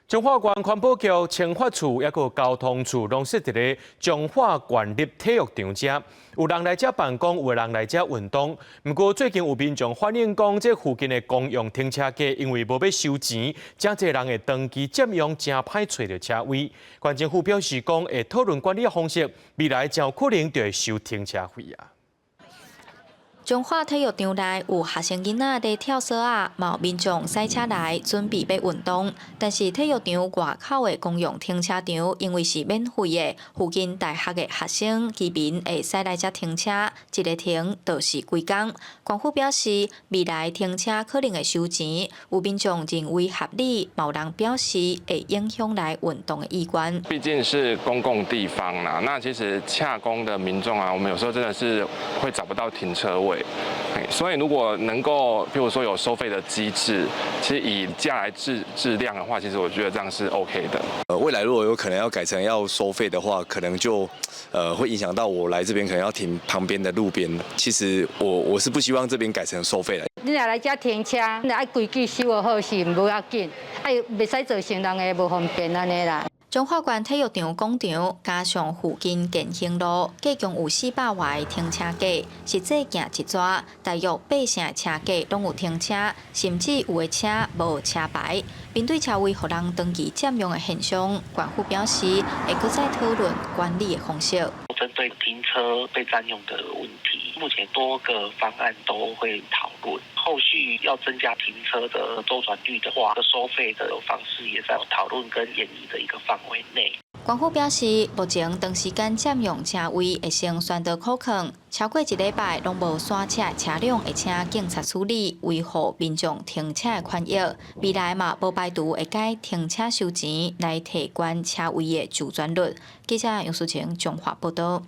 彰化县环保局、青发处也个交通处拢设伫咧彰化县立体育场遮，有人来遮办公，有人来遮运动。不过最近有民众反映讲，这附近的公用停车格因为无要收钱，真侪人会长期占用，真歹找到车位。县政府表示讲，会讨论管理方式，未来才有可能就会收停车费啊。 彰化体育场内有学生囡仔在跳绳啊，有民众驶车来准备要运动，但是体育场外口的公用停车场因为是免费的，附近大学的学生、居民会驶来遮停车，一个停就是几工。官府表示，未来停车可能会收钱，有民众认为合理，有人表示会影响来运动的意愿。毕竟是公共地方啦，那其实洽公的民众啊，我们有时候真的是会找不到停车位。 所以，如果能够，譬如说有收费的机制，其实以价来质量的话，其实我觉得这样是 OK 的。未来如果有可能要改成要收费的话，可能就会影响到我来这边可能要停旁边的路边。其实我是不希望这边改成收费的。你若来遮停车，你爱规矩守好是无要紧，袂使造成人的无方便安尼啦。 彰化县体育场广场加上附近建兴路，计共有400外停车格，实际行一抓，大约8成车格拢有停车，甚至有的车无车牌。面对车位互人长期占用的现象，县府表示会搁再讨论管理的方式。针对停车被占用的问题，目前多个方案都会讨论。后续要增加停车的周转率的话，收费的方式也在讨论跟研拟的一个范围内。 县府表示，目前长时间占用车位会成宣导考卷，超过1礼拜拢无刷车的车辆会请警察处理，维护民众停车的权益。未来嘛，无排除会改停车收钱来提悬车位的周转率。记者杨淑晴，彰化报道。